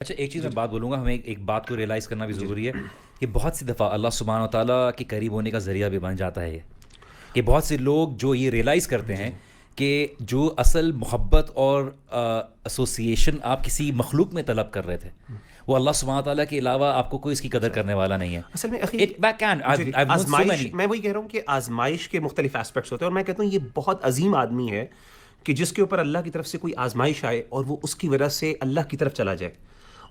اچھا ایک چیز میں بات بولوں گا، ہمیں ایک بات کو ریئلائز کرنا بھی ضروری ہے کہ بہت سی دفعہ اللہ سبحانہ و تعالیٰ کے قریب ہونے کا ذریعہ بھی بن جاتا ہے یہ، کہ بہت سے لوگ جو یہ ریئلائز کرتے ہیں کہ جو اصل محبت اور ایسوسیشن آپ کسی مخلوق میں طلب کر رہے تھے، وہ اللہ سبحانہ و تعالیٰ کے علاوہ آپ کو کوئی اس کی قدر کرنے والا نہیں ہے. اصل میں آزمائش میں وہی کہہ رہا ہوں کہ آزمائش کے مختلف ایسپیکٹس ہوتے ہیں، اور میں کہتا ہوں یہ بہت عظیم آدمی ہے کہ جس کے اوپر اللہ کی طرف سے کوئی آزمائش آئے اور وہ اس کی وجہ سے اللہ کی طرف چلا جائے،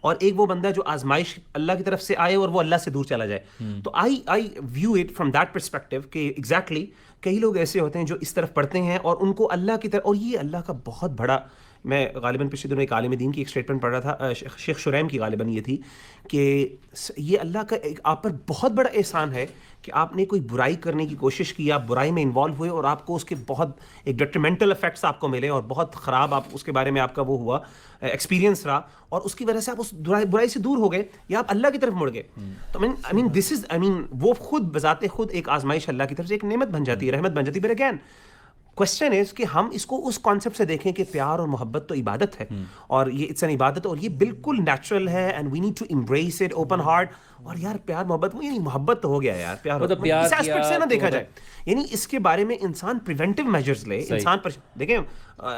اور ایک وہ بندہ جو آزمائش اللہ کی طرف سے آئے اور وہ اللہ سے دور چلا جائے. تو I view it from that perspective کہ ایگزیکٹلی کئی لوگ ایسے ہوتے ہیں جو اس طرف پڑھتے ہیں اور ان کو اللہ کی طرف، اور یہ اللہ کا بہت بڑا، میں غالباً پچھلے دنوں ایک عالم دین کی ایک اسٹیٹمنٹ پڑھ رہا تھا، شیخ شریم کی غالباً یہ تھی کہ یہ اللہ کا ایک آپ پر بہت بڑا احسان ہے کہ آپ نے کوئی برائی کرنے کی کوشش کی، آپ برائی میں انوالو ہوئے اور آپ کو اس کے بہت ایک ڈیٹریمنٹل افیکٹس آپ کو ملے اور بہت خراب آپ اس کے بارے میں آپ کا وہ ہوا ایکسپیرینس رہا، اور اس کی وجہ سے آپ اس برائی سے دور ہو گئے یا آپ اللہ کی طرف مڑ گئے. تو دس از وہ خود بذات خود ایک آزمائش اللہ کی طرف سے ایک نعمت بن جاتی ہے، رحمت بن جاتی ہے. بٹ اگین کوشچن از کہ ہم اس کو اس کانسیپٹ سے دیکھیں کہ پیار اور محبت تو عبادت ہے، اور یہ اٹس این عبادت، اور یہ بالکل نیچرل ہے and we need to embrace it open heart. اور یار پیار محبت وہ یعنی محبت تو ہو گیا یار، پیار اس ایسپیکٹ سے نہ دیکھا جائے، یعنی اس کے بارے میں انسان پریونٹیو میجرز لے. انسان پر دیکھیں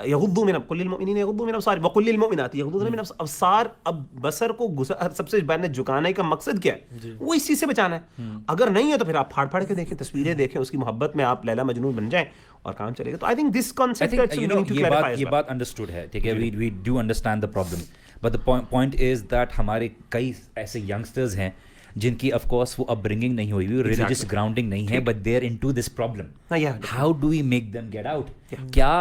یغضوا من قل للمؤمنین یغضوا من ابصارہم وقل للمؤمنات یغضضن من ابصار، اب بصر کو سب سے پہلے جھکانے کا مقصد کیا ہے؟ وہ اس چیز سے بچانا ہے. اگر نہیں ہے تو پھر آپ پھاڑ پھاڑ کے دیکھیں، تصویریں دیکھیں، اس کی محبت میں آپ لیلا مجنون بن جائیں اور کام چلے گا. تو آئی تھنک دس کانسیپٹ یہ بات انڈرسٹوڈ ہے، ٹھیک ہے، we do understand the problem, but the point is that ہمارے کئی ایسے ینگسٹرز ہیں جن کی آف کورس وہ اپ برنگنگ نہیں ہوئی ہوئی، ریلیجس گراؤنڈنگ نہیں ہے، but they are into this problem. How do we make them get out? کیا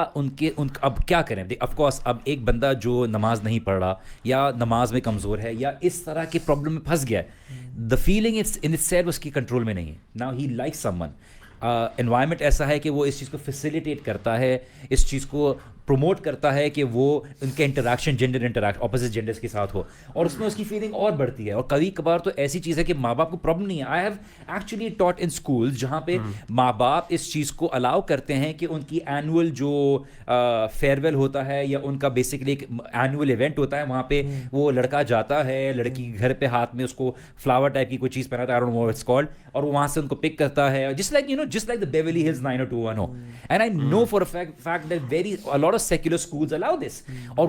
اب کیا کریں؟ آف کورس اب ایک بندہ جو نماز نہیں پڑھ رہا یا نماز میں کمزور ہے یا اس طرح کے پرابلم میں پھنس گیا ہے، the feeling in itself اس کی کنٹرول میں نہیں ہے. Now he like someone, environment ایسا ہے کہ وہ اس چیز کو فیسیلیٹیٹ کرتا ہے، اس چیز کو پروموٹ کرتا ہے کہ وہ ان کے interaction gender interaction opposite genders کے ساتھ ہو، اور اس میں اس کی فیلنگ اور بڑھتی ہے. اور کبھی کبھار تو ایسی چیز ہے کہ ماں باپ کو پرابلم نہیں ہے. I have actually taught in schools جہاں پہ ماں باپ اس چیز کو الاؤ کرتے ہیں کہ ان کی اینول جو فیئر ویل ہوتا ہے یا ان کا بیسکلی ایک اینول ایونٹ ہوتا ہے، وہاں پہ وہ لڑکا جاتا ہے، لڑکی گھر پہ ہاتھ میں اس کو فلاور ٹائپ کی کوئی چیز پہناتا ہے، I don't know it's called, اور وہ وہاں سے ان کو پک کرتا ہے، just like the Beverly Hills 90210. And I know for a fact that a lot of secular schools allow this. اور